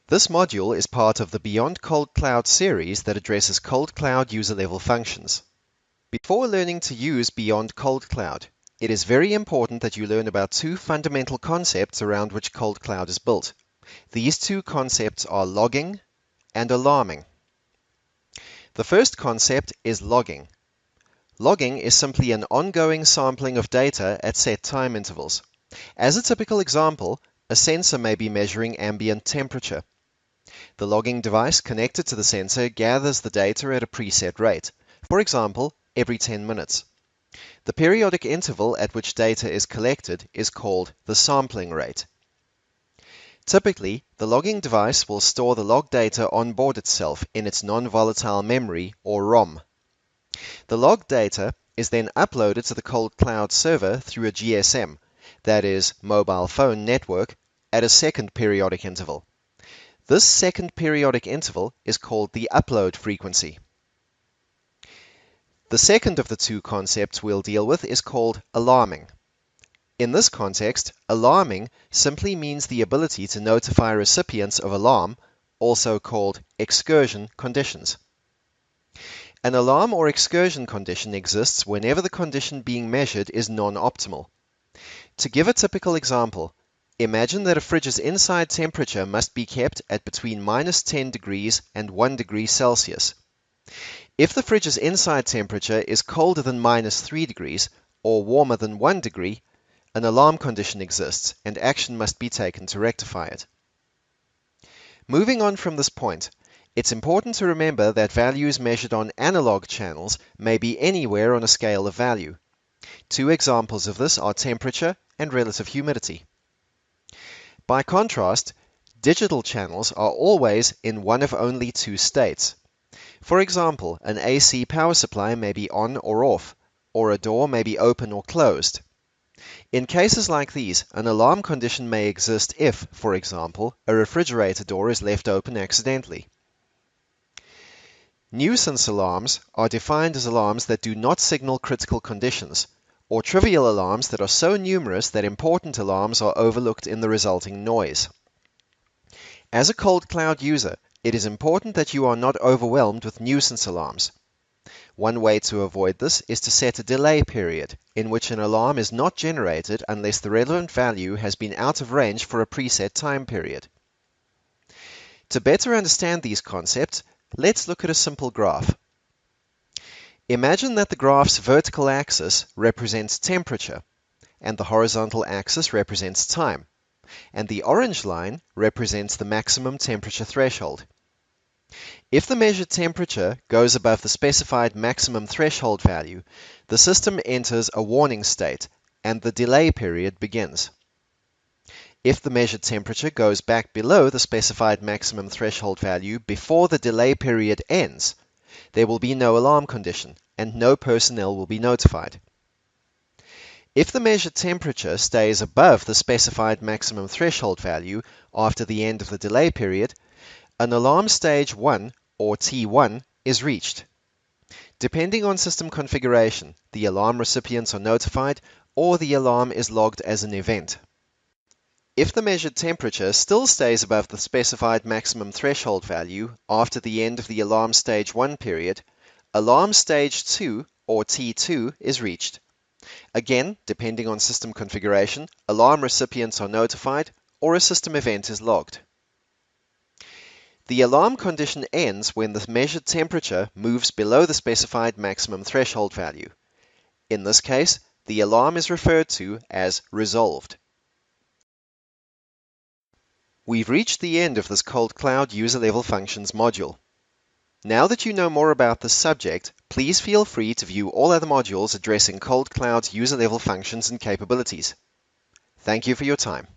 This module is part of the Beyond Cold Cloud series that addresses cold cloud user-level functions. Before learning to use Beyond Cold Cloud, it is very important that you learn about two fundamental concepts around which cold cloud is built. These two concepts are logging and alarming. The first concept is logging. Logging is simply an ongoing sampling of data at set time intervals. As a typical example, a sensor may be measuring ambient temperature. The logging device connected to the sensor gathers the data at a preset rate, for example, every 10 minutes. The periodic interval at which data is collected is called the sampling rate. Typically, the logging device will store the log data on board itself in its non-volatile memory, or ROM. The log data is then uploaded to the cold cloud server through a GSM, that is, mobile phone network, at a second periodic interval. This second periodic interval is called the upload frequency. The second of the two concepts we'll deal with is called alarming. In this context, alarming simply means the ability to notify recipients of alarm, also called excursion conditions. An alarm or excursion condition exists whenever the condition being measured is non-optimal. To give a typical example, imagine that a fridge's inside temperature must be kept at between -10 degrees and 1 degree Celsius. If the fridge's inside temperature is colder than -3 degrees or warmer than 1 degree, an alarm condition exists and action must be taken to rectify it. Moving on from this point, it's important to remember that values measured on analog channels may be anywhere on a scale of value. Two examples of this are temperature and relative humidity. By contrast, digital channels are always in one of only two states. For example, an AC power supply may be on or off, or a door may be open or closed. In cases like these, an alarm condition may exist if, for example, a refrigerator door is left open accidentally. Nuisance alarms are defined as alarms that do not signal critical conditions, or trivial alarms that are so numerous that important alarms are overlooked in the resulting noise. As a cold cloud user, it is important that you are not overwhelmed with nuisance alarms. One way to avoid this is to set a delay period in which an alarm is not generated unless the relevant value has been out of range for a preset time period. To better understand these concepts, let's look at a simple graph. Imagine that the graph's vertical axis represents temperature, and the horizontal axis represents time, and the orange line represents the maximum temperature threshold. If the measured temperature goes above the specified maximum threshold value, the system enters a warning state, and the delay period begins. If the measured temperature goes back below the specified maximum threshold value before the delay period ends, there will be no alarm condition, and no personnel will be notified. If the measured temperature stays above the specified maximum threshold value after the end of the delay period, an alarm stage 1, or T1, is reached. Depending on system configuration, the alarm recipients are notified, or the alarm is logged as an event. If the measured temperature still stays above the specified maximum threshold value after the end of the alarm stage 1 period, alarm stage 2, or T2, is reached. Again, depending on system configuration, alarm recipients are notified, or a system event is logged. The alarm condition ends when the measured temperature moves below the specified maximum threshold value. In this case, the alarm is referred to as resolved. We've reached the end of this cold cloud user-level functions module. Now that you know more about this subject, please feel free to view all other modules addressing cold cloud's user-level functions and capabilities. Thank you for your time.